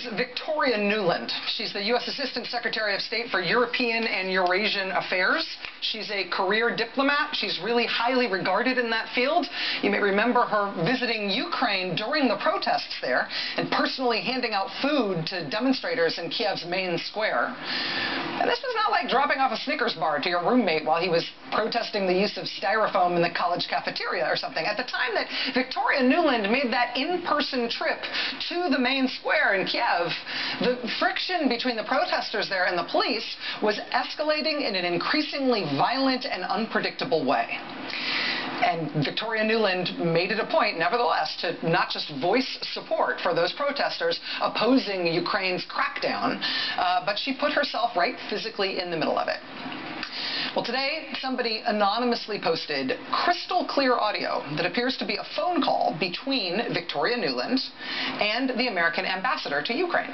is Victoria Nuland. She's the U.S. Assistant Secretary of State for European and Eurasian Affairs. She's a career diplomat. She's really highly regarded in that field. You may remember her visiting Ukraine during the protests there and personally handing out food to demonstrators in Kiev's main square. And this was not like dropping off a Snickers bar to your roommate while he was protesting the use of styrofoam in the college cafeteria or something. At the time that Victoria Nuland made that in-person trip to the main square in Kiev, the friction between the protesters there and the police was escalating in an increasingly violent and unpredictable way. And Victoria Nuland made it a point, nevertheless, to not just voice support for those protesters opposing Ukraine's crackdown, but she put herself right physically in the middle of it. Well, today, somebody anonymously posted crystal clear audio that appears to be a phone call between Victoria Nuland and the American ambassador to Ukraine.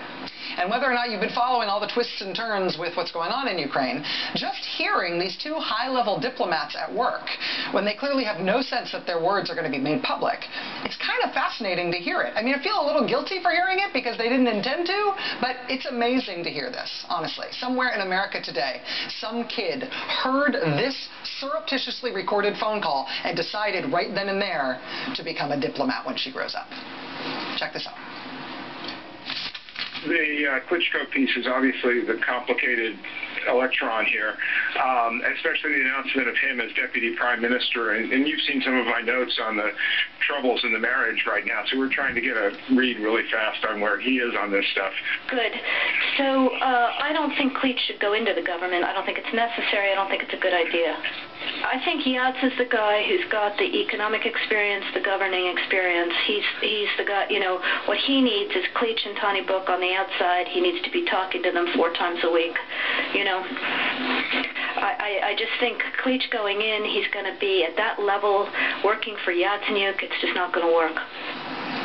And whether or not you've been following all the twists and turns with what's going on in Ukraine, just hearing these two high-level diplomats at work, when they clearly have no sense that their words are going to be made public, it's kind of fascinating to hear it. I mean, I feel a little guilty for hearing it because they didn't intend to, but it's amazing to hear this, honestly. Somewhere in America today, some kid heard this surreptitiously recorded phone call and decided right then and there to become a diplomat when she grows up. Check this out. The Klitschko piece is obviously the complicated electron here, especially the announcement of him as deputy prime minister. And you've seen some of my notes on the troubles in the marriage right now, so we're trying to get a read really fast on where he is on this stuff. Good. So I don't think Klitsch should go into the government. I don't think it's necessary. I don't think it's a good idea. I think Yats is the guy who's got the economic experience, the governing experience. He's the guy, you know, what he needs is Klitsch and Tony Book on the outside. He needs to be talking to them 4 times a week, you know. I just think Klitsch going in, he's going to be at that level working for Yatsenyuk. It's just not going to work.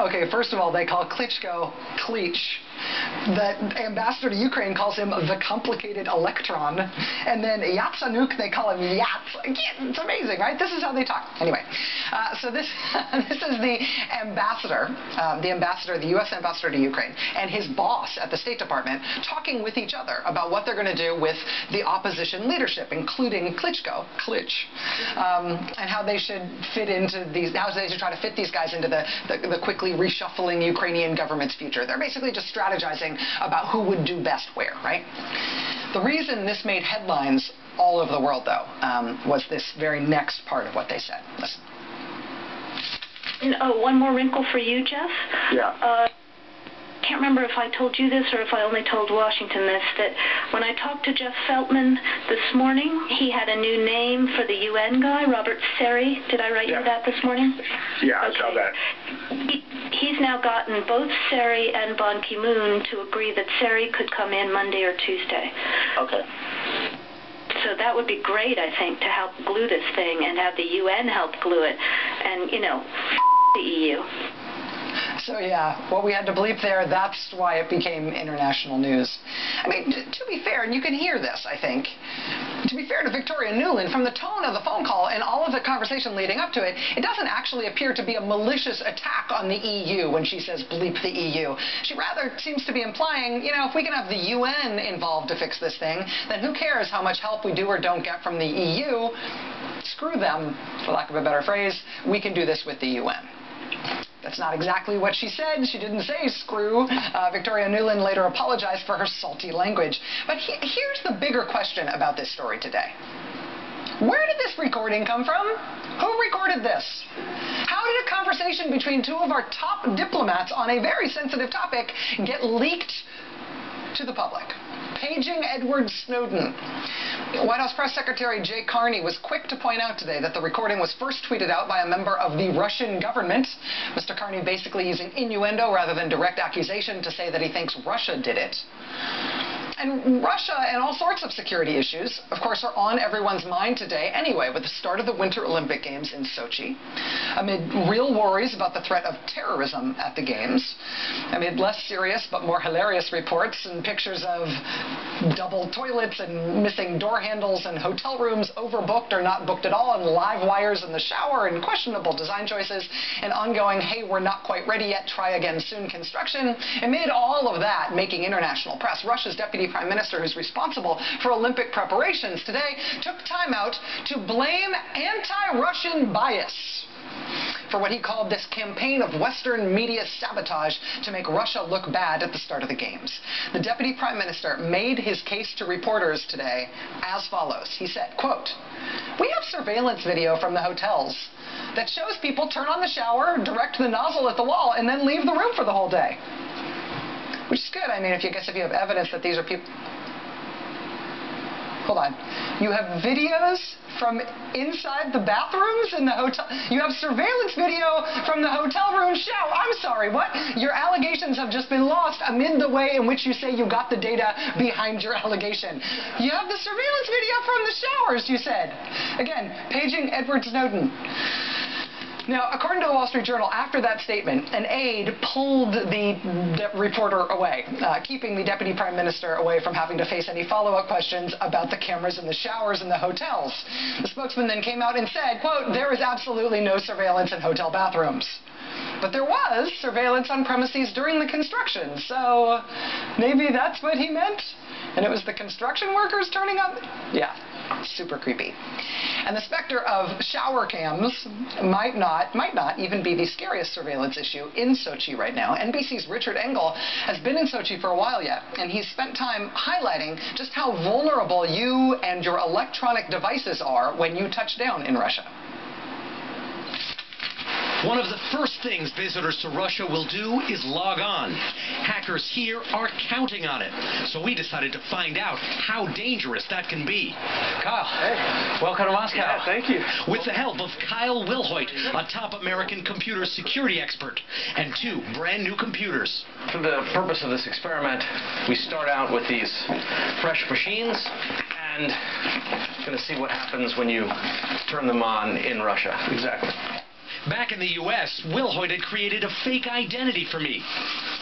Okay, first of all, they call Klitschko Klitsch. The ambassador to Ukraine calls him the complicated electron, and then Yatsenyuk, they call him Yats. Again, it's amazing, right? This is how they talk. Anyway, so this is the ambassador, the U.S. ambassador to Ukraine, and his boss at the State Department talking with each other about what they're going to do with the opposition leadership, including Klitsch, and how they should fit into these, how they should try to fit these guys into the quickly reshuffling Ukrainian government's future. They're basically just strategizing about who would do best where, right? The reason this made headlines all over the world, though, was this very next part of what they said. Listen. And, one more wrinkle for you, Jeff. Yeah. I can't remember if I told you this or if I only told Washington this, that when I talked to Jeff Feltman this morning, he had a new name for the UN guy, Robert Seri. Did I write you that this morning? Yeah, okay. I saw that. He's now gotten both Seri and Ban Ki-moon to agree that Seri could come in Monday or Tuesday. Okay. So that would be great, I think, to help glue this thing and have the UN help glue it. And, you know, the EU. So yeah, what we had to bleep there, that's why it became international news. I mean, to be fair, and you can hear this, I think, to be fair to Victoria Nuland, from the tone of the phone call and all of the conversation leading up to it, it doesn't actually appear to be a malicious attack on the EU when she says bleep the EU. She rather seems to be implying, you know, if we can have the UN involved to fix this thing, then who cares how much help we do or don't get from the EU? Screw them, for lack of a better phrase. We can do this with the UN. That's not exactly what she said. She didn't say screw. Victoria Nuland later apologized for her salty language. But here's the bigger question about this story today. Where did this recording come from? Who recorded this? How did a conversation between two of our top diplomats on a very sensitive topic get leaked to the public? Paging Edward Snowden. White House Press Secretary Jay Carney was quick to point out today that the recording was first tweeted out by a member of the Russian government. Mr. Carney basically using innuendo rather than direct accusation to say that he thinks Russia did it. And Russia and all sorts of security issues, of course, are on everyone's mind today anyway, with the start of the Winter Olympic Games in Sochi, amid real worries about the threat of terrorism at the Games, amid less serious but more hilarious reports and pictures of double toilets and missing door handles and hotel rooms overbooked or not booked at all, and live wires in the shower and questionable design choices and ongoing, hey, we're not quite ready yet, try again soon construction. Amid all of that making international press, Russia's deputy prime minister, who's responsible for Olympic preparations today, took time out to blame anti-Russian bias for what he called this campaign of Western media sabotage to make Russia look bad at the start of the Games. The deputy prime minister made his case to reporters today as follows. He said, quote, "We have surveillance video from the hotels that shows people turn on the shower, direct the nozzle at the wall, and then leave the room for the whole day." Which is good. I mean, if you have evidence that these are people... Hold on. You have videos from inside the bathrooms in the hotel. You have surveillance video from the hotel room shower. I'm sorry, what? Your allegations have just been lost amid the way in which you say you got the data behind your allegation. You have the surveillance video from the showers, you said. Again, paging Edward Snowden. Now, according to the Wall Street Journal, after that statement, an aide pulled the reporter away, keeping the deputy prime minister away from having to face any follow-up questions about the cameras in the showers in the hotels. The spokesman then came out and said, quote, "There is absolutely no surveillance in hotel bathrooms." But there was surveillance on premises during the construction, so maybe that's what he meant? And it was the construction workers turning up? Yeah. Super creepy. And the specter of shower cams might not even be the scariest surveillance issue in Sochi right now. NBC's Richard Engel has been in Sochi for a while yet, and he's spent time highlighting just how vulnerable you and your electronic devices are when you touch down in Russia. One of the first things visitors to Russia will do is log on. Hackers here are counting on it, so we decided to find out how dangerous that can be. Kyle, hey, welcome to Moscow. Yeah, thank you. With the help of Kyle Wilhoit, a top American computer security expert, and 2 brand new computers. For the purpose of this experiment, we start out with these fresh machines, and going to see what happens when you turn them on in Russia. Exactly. Back in the U.S., Wilhoit had created a fake identity for me.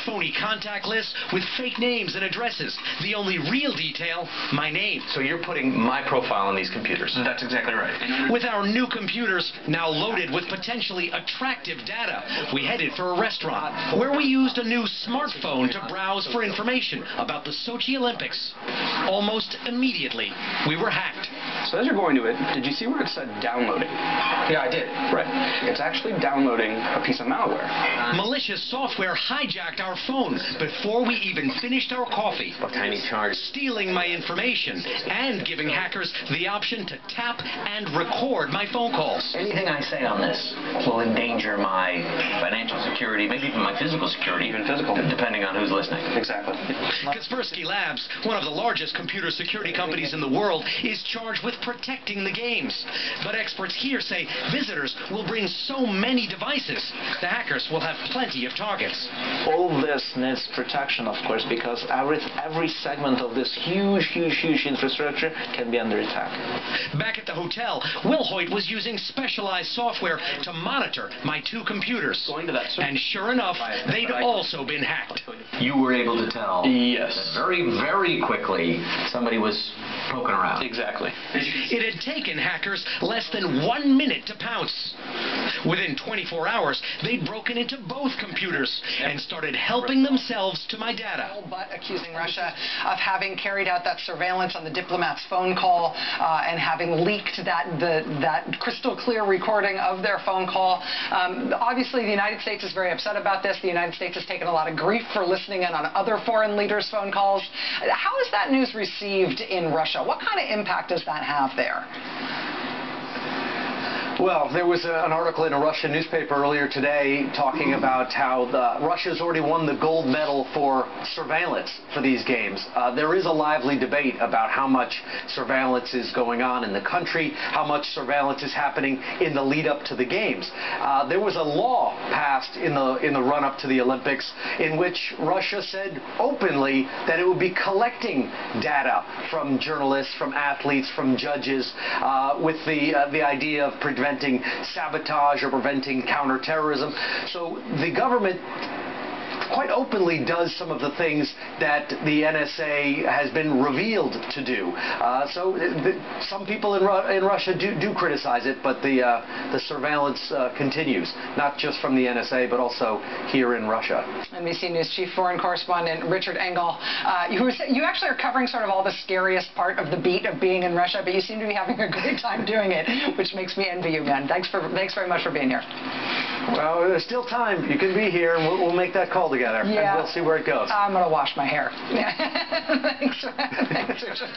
Phony contact lists with fake names and addresses. The only real detail, my name. So you're putting my profile on these computers? That's exactly right. With our new computers now loaded with potentially attractive data, we headed for a restaurant where we used a new smartphone to browse for information about the Sochi Olympics. Almost immediately, we were hacked. So as you're going to it, did you see where it said downloading? Yeah, I did. Right. It's actually downloading a piece of malware. Malicious software hijacked our phone before we even finished our coffee. A tiny charge. Stealing my information and giving hackers the option to tap and record my phone calls. Anything I say on this will endanger my financial security, maybe even my physical security. Even physical. Depending on who's listening. Exactly. Kaspersky Labs, one of the largest computer security companies in the world, is charged with protecting the games. But experts here say visitors will bring so many devices, the hackers will have plenty of targets. All this needs protection, of course, because every segment of this huge infrastructure can be under attack. Back at the hotel, Wilhoit was using specialized software to monitor my 2 computers. And sure enough, they'd also been hacked. You were able to tell Yes. that very quickly somebody was poking around. Exactly. It had taken hackers less than 1 minute to pounce. Within 24 hours, they'd broken into both computers and started helping themselves to my data. But accusing Russia of having carried out that surveillance on the diplomat's phone call and having leaked that crystal clear recording of their phone call. Obviously, the United States is very upset about this. The United States has taken a lot of grief for listening in on other foreign leaders' phone calls. How is that news received in Russia? What kind of impact does that have there? Well, there was an article in a Russian newspaper earlier today talking about how Russia's already won the gold medal for surveillance for these games. There is a lively debate about how much surveillance is going on in the country, how much surveillance is happening in the lead up to the games. There was a law passed in the run-up to the Olympics in which Russia said openly that it would be collecting data from journalists, from athletes, from judges, with the idea of preventing sabotage or preventing counterterrorism. So the government quite openly does some of the things that the NSA has been revealed to do. Some people in Russia do criticize it, but the surveillance continues, not just from the NSA, but also here in Russia. NBC News Chief Foreign Correspondent Richard Engel, you actually are covering sort of all the scariest part of the beat of being in Russia, but you seem to be having a great time doing it, which makes me envy you, man. Thanks very much for being here. Well, there's still time. You can be here, and we'll make that call together, yeah. And we'll see where it goes. I'm going to wash my hair. Thanks, Richard.